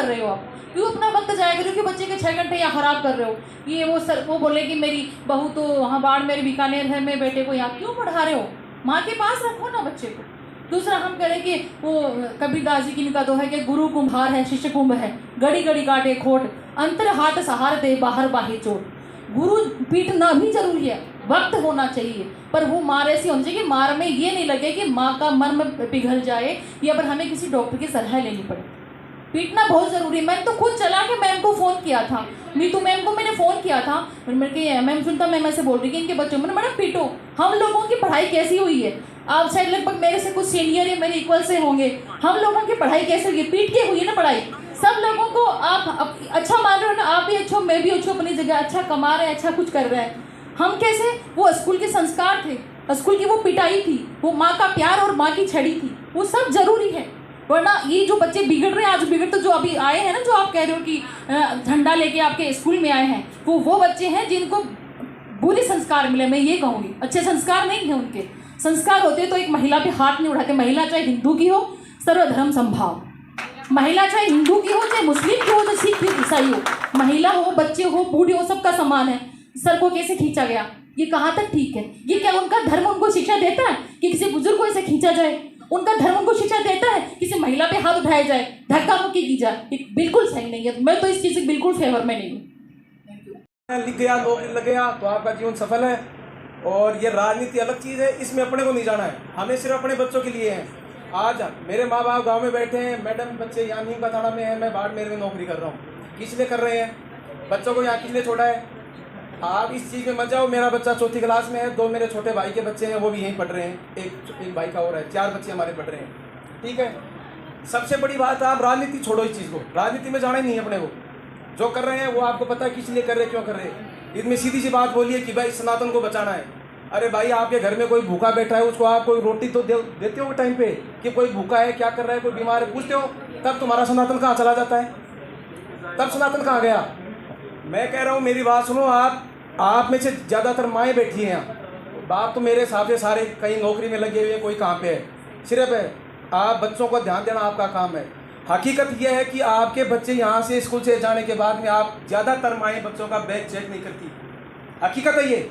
कर रहे हो आप? क्यों अपना वक्त जाया करो? क्यों बच्चे के 6 घंटे यहाँ खराब कर रहे हो? ये वो सर वो बोले कि मेरी बहू तो वहाँ बाढ़ मेरे बीकानेर है, मैं बेटे को यहाँ क्यों पढ़ा रहे हो? माँ के पास रखो ना बच्चे को। दूसरा हम कह रहे कि वो कबीरदास जी की इनका तो है कि गुरु कुम्हार है शिष्य कुंभ है, गड़ी गड़ी काटे खोट, अंतर हाथ सहार दे बाहर बाहे चोट। गुरु पीटना भी जरूरी है, वक्त होना चाहिए, पर वो मार ऐसी होनी चाहिए कि मार में ये नहीं लगे कि माँ का मर्म पिघल जाए या फिर हमें किसी डॉक्टर की सलाह लेनी पड़े। पीटना बहुत ज़रूरी है। मैंने तो खुद चला के मैम को फ़ोन किया था, मीतू मैम को मैंने फ़ोन किया था, मैंने कहा मैम सुनता मैम ऐसे बोल रही कि इनके बच्चों में मैडम पीटो। हम लोगों की पढ़ाई कैसी हुई है? आप शायद लगभग मेरे से कुछ सीनियर या मेरे इक्वल से होंगे। हम लोगों की पढ़ाई कैसे हुई है? पीट के हुई है ना पढ़ाई। सब लोगों को आप अच्छा मान रहे हो ना, आप भी अच्छो मैं भी अच्छो, अपनी जगह अच्छा कमा रहे हैं, अच्छा कुछ कर रहे हैं। हम कैसे? वो स्कूल के संस्कार थे, स्कूल की वो पिटाई थी, वो माँ का प्यार और माँ की छड़ी थी, वो सब जरूरी है। वरना ये जो बच्चे बिगड़ रहे हैं, आज बिगड़ तो जो अभी आए हैं ना, जो आप कह रहे हो कि झंडा लेके आपके स्कूल में आए हैं, वो बच्चे हैं जिनको बुरे संस्कार मिले। मैं ये कहूँगी अच्छे संस्कार नहीं है उनके। संस्कार होते तो एक महिला पे हाथ नहीं उठाते। महिला चाहे हिंदू की हो, सर्वधर्म संभाव। महिला चाहे हिंदू की हो, चाहे मुस्लिम की हो, चाहे सिख हो, ईसाई हो, महिला हो, बच्चे हो, बूढ़े हो, सबका समान है। सर को कैसे खींचा गया, ये कहाँ तक ठीक है? ये क्या उनका धर्म उनको शिक्षा देता है कि किसी बुजुर्ग को ऐसे खींचा जाए? उनका धर्म उनको शिक्षा देता है किसी महिला पे हाथ उठाया जाए, धक्का मुक्की की जाए? ये बिल्कुल सही नहीं है। मैं तो इस चीज़ से बिल्कुल फेवर में नहीं हूँ। लिख गया, नौकरी लग गया तो आपका जीवन सफल है। और ये राजनीति अलग चीज़ है, इसमें अपने को नहीं जाना है, हमें सिर्फ अपने बच्चों के लिए है। आज मेरे माँ बाप गाँव में बैठे हैं, मैडम बच्चे यहाँ नीम का थाना में है, मैं बाड़मेर में नौकरी कर रहा हूँ। किस लिए कर रहे हैं? बच्चों को यहाँ किस लिए छोड़ा है? आप इस चीज़ में मत जाओ। मेरा बच्चा 4th क्लास में है, 2 मेरे छोटे भाई के बच्चे हैं, वो भी यहीं पढ़ रहे हैं, एक भाई का और है, 4 बच्चे हमारे पढ़ रहे हैं। ठीक है, सबसे बड़ी बात, आप राजनीति छोड़ो। इस चीज़ को, राजनीति में जाना ही नहीं है अपने को। जो कर रहे हैं वो आपको पता है किस लिए कर रहे हैं, क्यों कर रहे हैं। इसमें सीधी सी बात बोलिए कि भाई सनातन को बचाना है। अरे भाई, आपके घर में कोई भूखा बैठा है, उसको आप कोई रोटी तो देते हो टाइम पे? कि कोई भूखा है, क्या कर रहा है, कोई बीमार है, पूछते हो? तब तुम्हारा सनातन कहाँ चला जाता है? तब सनातन कहाँ गया? मैं कह रहा हूँ, मेरी बात सुनो। आप में से ज़्यादातर माएँ बैठी हैं यहाँ, बाप तो मेरे हिसाब से सारे कहीं नौकरी में लगे हुए, कोई कहाँ पे है। सिर्फ है आप बच्चों को ध्यान देना आपका काम है। हकीकत यह है कि आपके बच्चे यहाँ से स्कूल से जाने के बाद में आप ज़्यादातर माएँ बच्चों का बैग चेक नहीं करती। हकीकत है ये।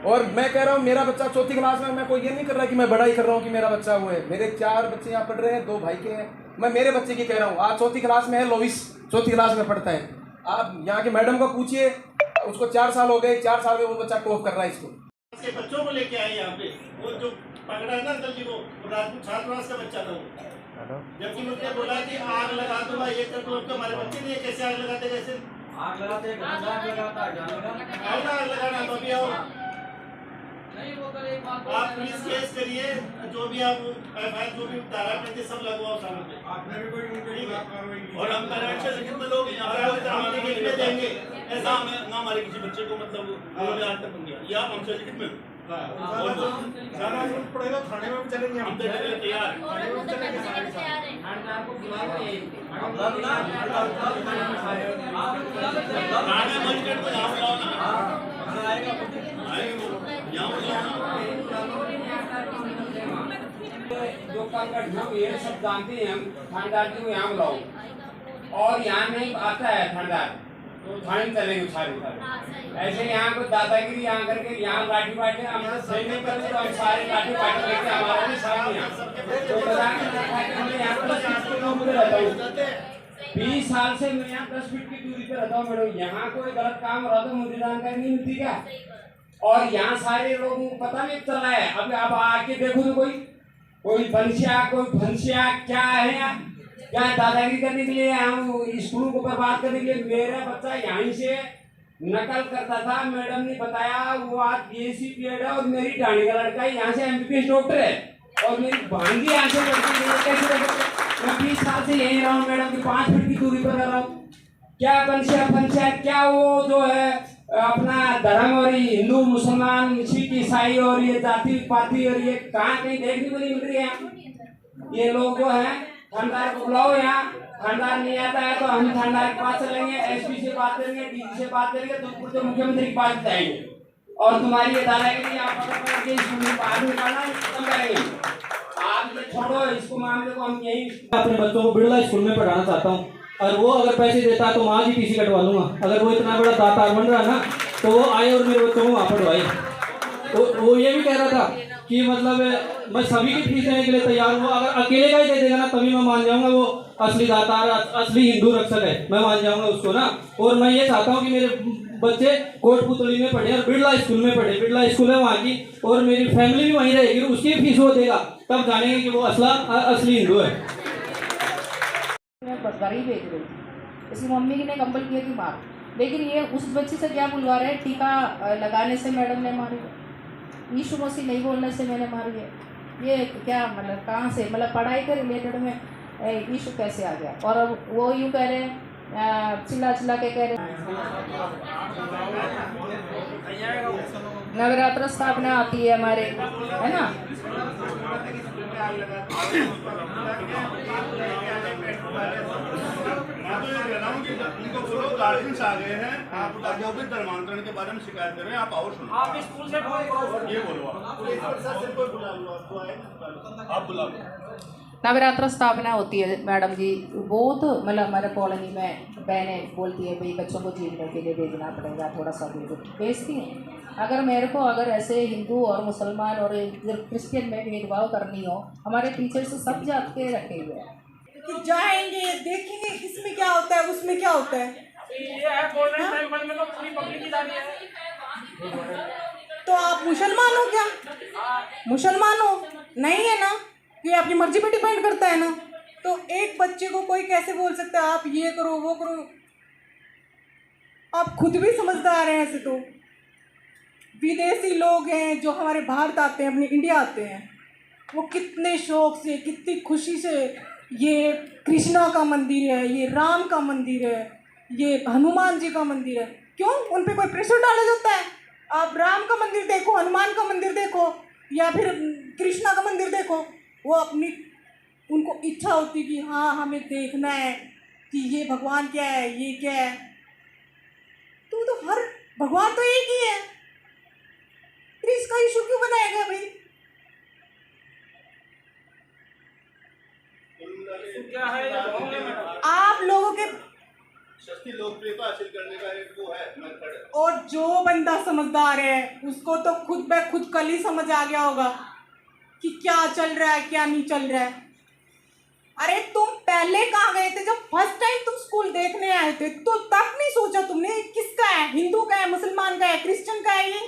और मैं कह रहा हूँ, मेरा बच्चा 4th क्लास में, मैं कोई ये नहीं कर रहा कि मैं बड़ा ही कर रहा हूँ कि मेरा बच्चा वो है। मेरे 4 बच्चे यहाँ पढ़ रहे हैं, 2 भाई के हैं। मैं मेरे बच्चे की कह रहा हूँ, आज 4th क्लास में है, लोविस 4th क्लास में पढ़ता है। आप यहाँ के मैडम को पूछिए, उसको 4 साल हो गए, 4 साल में वो बच्चा टॉप कर रहा है इसको। उसके बच्चों को लेके आए यहाँ पे, वो जो पकड़ा है ना अंकल जी को, राजपूत छात्रावास का बच्चा था वो। जबकि मुझे बोला कि आग लगा दूंगा, ये कर दूंगा, तो हमारे बच्चे नहीं कैसे आग लगाते? कैसे आग लगाते हैं? आग लगाना तो अभी आओ, आप पुलिस केस करिए, जो भी आप FIR जो भी धारा पड़ती सब लगवाओ सामने। आपने भी कोई और हम कनेक्शन लिखित में लोग हमने लिखित में देंगे। ऐसा ना हमारे किसी बच्चे को मतलब उन्होंने आज तक बन गया, या आप हमसे लिखित में और जो ज़्यादा जरूरत पड़ेगा थाने में भी चलेंगे, हम तैयार हैं। थाने मजिस्ट्रेट को यहाँ बुलाओ ना, जो काम का ढंग ये सब जानते हैं हम, थानेदार जी को यहाँ बुलाओ। और यहाँ नहीं आता है थानेदार तो थाने में चलेंगे सारे। ऐसे यहाँ को दादागिरी यहाँ करके यहाँ लाठी बांटे, हम सही नहीं करते तो हम सारे लाठी बांट लेके हमारा भी साथ नहीं आता। तो हमने यहाँ पर 20 साल से मैं यहाँ 10 फीट की दूरी पे रहता हूँ मैडम। यहाँ कोई गलत काम हो रहा तो मुझे जानकारी नहीं मिलती क्या? और यहाँ सारे लोगों को पता नहीं चल रहा है। अब आप आके देखो तो कोई बंशिया, कोई भंसिया क्या है, क्या दादागिरी करने के लिए हम स्कूलों को बर्बाद करने के लिए। मेरा बच्चा यहीं से नकल करता था, मैडम ने बताया, वो आज BSc PhD है और मेरी डाणी का लड़का यहाँ से MBBS डॉक्टर है और मेरी भांजी यहाँ से कैसे मैं 20 साल से यहीं रहा हूँ मैडम की 5 फीट की दूरी पर रह रहा हूँ। क्या बंशिया क्या वो जो है अपना धर्म और हिंदू मुसलमान सिख ईसाई और ये जाति पाति और ये कहाँ कहीं देखने को नहीं मिल रही है। ये लोग जो है थानेदार को बुलाओ, यहाँ थानेदार नहीं आता है तो हम थानेदार के पास चलेंगे, SP से बात करेंगे, DG से बात करेंगे, तो मुख्यमंत्री के पास जाएंगे और तुम्हारी ये दादागिरी आप पकड़ के स्कूल में बाहर निकालना खत्म करेंगे। आप ये छोड़ो इसको, मामले को हम यही अपने बच्चों को बिरला स्कूल में पढ़ाना चाहता हूँ। और वो अगर पैसे देता तो वहाँ की टीसी कटवा लूँगा। अगर वो इतना बड़ा दातार बन रहा ना तो वो आए और मेरे बच्चों को वहाँ पढ़वाए। तो वो ये भी कह रहा था कि मतलब मैं सभी की फीस देने के लिए तैयार हूँ, अगर अकेले का ही दे देगा ना तभी मैं मान जाऊँगा वो असली दातार असली हिंदू रक्षक है, मैं मान जाऊँगा उसको ना। और मैं ये चाहता हूँ कि मेरे बच्चे कोटपुतली में पढ़े और बिरला स्कूल में पढ़े, बिरला स्कूल है वहाँ की, और मेरी फैमिली भी वहीं रहेगी, उसकी फीस वो देगा, तब जानेंगे कि वो असली हिंदू है। मैं घर ही भेज रही थी, इसकी मम्मी ने कंपल किया कि मार, लेकिन ये उस बच्चे से क्या बुलवा रहे हैं, टीका लगाने से मैडम ने मारी है, यीशु मसीह नहीं बोलने से मैंने मारी है। ये क्या मतलब कहाँ से, मतलब पढ़ाई के रिलेटेड में यीशु कैसे आ गया। और अब वो यूँ कह रहे हैं, चिल्ला चिल्ला के कह रहे नवरात्र स्थापना आती है हमारे, है ना। उनको बोलो गार्जियंस आ गए हैं, आप जो भी धर्मांतरण के बारे में शिकायत कर रहे हैं, आप आओ सुनो, आप स्कूल से ये बोलो, आप बुलाओ। नवरात्र स्थापना होती है मैडम जी, बहुत मतलब हमारे कॉलोनी में बहनें बोलती है भाई बच्चों को जीवने के लिए भेजना पड़ेगा, थोड़ा सा बिल्कुल भेजती हैं। अगर मेरे को अगर ऐसे हिंदू और मुसलमान और क्रिश्चियन में भेदभाव करनी हो, हमारे टीचर्स सब जात के रखे हुए हैं कि जाएंगे देखेंगे इसमें क्या होता है उसमें क्या होता है। तो आप मुसलमान हो क्या? मुसलमान हो नहीं है ना, ये आपकी मर्जी पे डिपेंड करता है ना। तो एक बच्चे को कोई कैसे बोल सकता है आप ये करो वो करो। आप खुद भी समझदार हैं। ऐसे तो विदेशी लोग हैं जो हमारे भारत आते हैं, अपने इंडिया आते हैं, वो कितने शौक से कितनी खुशी से ये कृष्णा का मंदिर है, ये राम का मंदिर है, ये हनुमान जी का मंदिर है, क्यों उन पे कोई प्रेशर डाला जाता है? आप राम का मंदिर देखो, हनुमान का मंदिर देखो या फिर कृष्णा का मंदिर देखो, वो अपनी उनको इच्छा होती कि हाँ हमें देखना है कि ये भगवान क्या है, ये क्या है। तो हर भगवान तो एक ही है, फिर इसका इशू क्यों बनाएगा भाई? आप लोगों के सस्ती लोकप्रियता हासिल करने का एक वो है मेथड है। और जो बंदा समझदार है उसको तो खुद ब खुद कल ही समझ आ गया होगा कि क्या चल रहा है क्या नहीं चल रहा है। अरे तुम पहले कहाँ गए थे जब फर्स्ट टाइम तुम स्कूल देखने आए थे? तो तब नहीं सोचा तुमने किसका है, हिंदू का है, मुसलमान का है, क्रिश्चियन का है? ये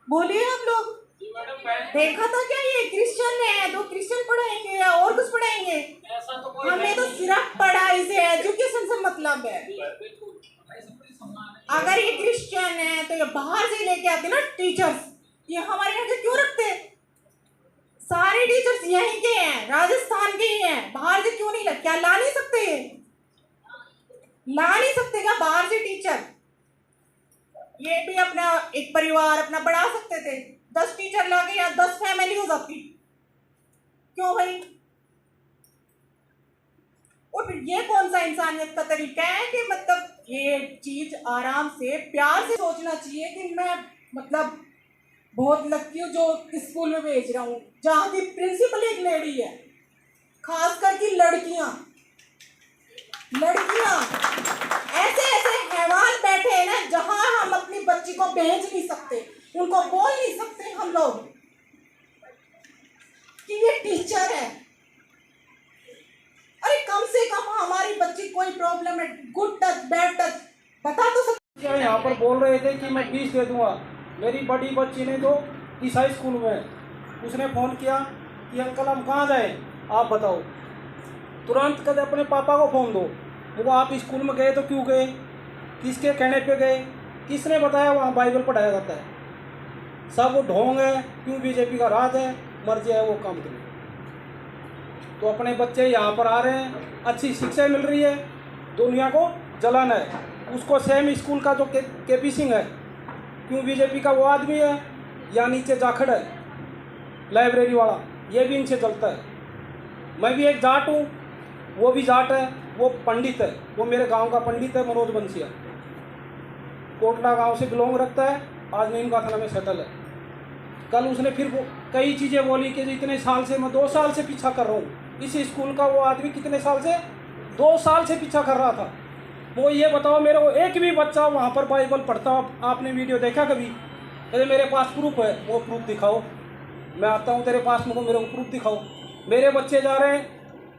बोलिए आप लोग, देखा था क्या ये क्रिश्चियन है तो क्रिश्चियन पढ़ाएंगे या और कुछ पढ़ाएंगे? हमें तो सिर्फ पढ़ाई से एजुकेशन से मतलब है। अगर ये क्रिश्चियन है तो ये बाहर से लेके आते ना टीचर्स, ये हमारे यहाँ के क्यों रखते? सारे टीचर्स यहीं के हैं, राजस्थान के ही हैं, बाहर से क्यों नहीं लगते? क्या ला नहीं सकते? ला नहीं सकते क्या बाहर से टीचर? ये भी अपना एक परिवार अपना बढ़ा सकते थे, 10 टीचर लाके या 10 फैमिली हो जाती, क्यों भाई? और फिर ये कौन सा इंसानियत का तरीका है कि मतलब ये चीज आराम से प्यार से सोचना चाहिए कि मैं मतलब बहुत लकी हूँ जो स्कूल में भेज रहा हूँ जहाँ की प्रिंसिपल एक लेडी है, खासकर की लड़कियाँ ऐसे ऐसे हैवान बैठे हैं ना जहाँ हम अपनी बच्ची को भेज नहीं सकते, उनको बोल नहीं सकते हम लोग कि ये टीचर है। अरे कम से कम हमारी बच्ची कोई प्रॉब्लम है, गुड टच बैड टच बता तो सकते। यहाँ पर बोल रहे थे कि मैं फीस दे दूंगा। मेरी बड़ी बच्ची ने जो ईसाई स्कूल में, उसने फ़ोन किया कि अंकल हम कहाँ जाए आप बताओ। तुरंत कहते अपने पापा को फ़ोन दो। वो आप स्कूल में गए तो क्यों गए, किसके कहने पे गए, किसने बताया वहाँ बाइबल पढ़ाया जाता है? सब वो ढोंग है, क्यों बीजेपी का राज है, मर्जी है वो काम करें। तो अपने बच्चे यहाँ पर आ रहे हैं, अच्छी शिक्षा मिल रही है, दुनिया को जलन है। उसको सेम स्कूल का जो केपी सिंह है, क्यों बीजेपी का वो आदमी है, या नीचे जाखड़ है लाइब्रेरी वाला, ये भी इनसे चलता है। मैं भी एक जाट हूँ, वो भी जाट है, वो पंडित है, वो मेरे गांव का पंडित है, मनोज बंसिया, कोटला गांव से बिलोंग रखता है, आज नीम का थाना में सेटल है। कल उसने फिर कई चीज़ें बोली कि इतने साल से मैं 2 साल से पीछा कर रहा हूँ इस स्कूल का। वो आदमी कितने साल से 2 साल से पीछा कर रहा था। वो ये बताओ मेरे को एक भी बच्चा वहाँ पर बाइबल पढ़ता आपने वीडियो देखा कभी? अरे मेरे पास प्रूफ है, वो प्रूफ दिखाओ, मैं आता हूँ तेरे पास, मेरे को प्रूफ दिखाओ। मेरे बच्चे जा रहे हैं,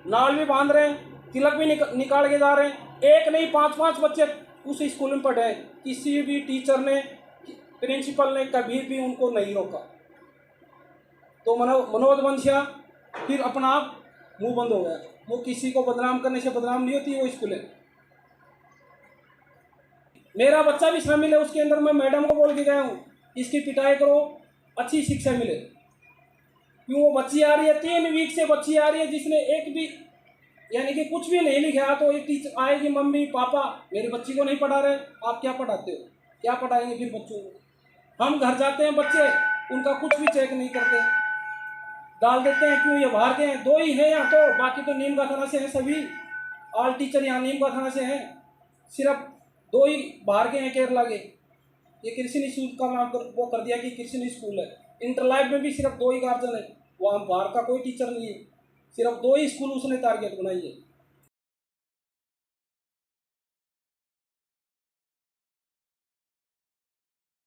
नाल भी बांध रहे हैं, तिलक भी निकाल के जा रहे हैं। एक नहीं 5-5 बच्चे उस स्कूल में पढ़े हैं। किसी भी टीचर ने, प्रिंसिपल ने कभी भी उनको नहीं रोका। तो मनोज बंसिया फिर अपना आप मुंह बंद हो गया। वो किसी को बदनाम करने से बदनाम नहीं होती वो स्कूल है। मेरा बच्चा भी शामिल है उसके अंदर। मैं मैडम को बोल के गया हूँ इसकी पिटाई करो, अच्छी शिक्षा मिले। क्यों वो बच्ची आ रही है 3 वीक से बच्ची आ रही है जिसने एक भी यानी कि कुछ भी नहीं लिखा, तो एक टीचर आएगी, मम्मी पापा मेरे बच्ची को नहीं पढ़ा रहे, आप क्या पढ़ाते हो, क्या पढ़ाएंगे फिर बच्चों को? हम घर जाते हैं बच्चे, उनका कुछ भी चेक नहीं करते, डाल देते हैं। क्यों? ये बाहर के हैं, 2 ही हैं यहाँ, तो बाकी तो नीम का थाना से हैं सभी। ऑल टीचर यहाँ नीम का थाना से हैं, सिर्फ 2 ही बाहर के हैं केरला के। ये कृष्ण स्कूल का नाम वो कर दिया कि कृष्ण स्कूल है। इंटरलाइफ में भी सिर्फ 2 ही गार्जियन है, वहाँ बाहर का कोई टीचर नहीं है। सिर्फ 2 ही स्कूल उसने टारगेट बनाई है।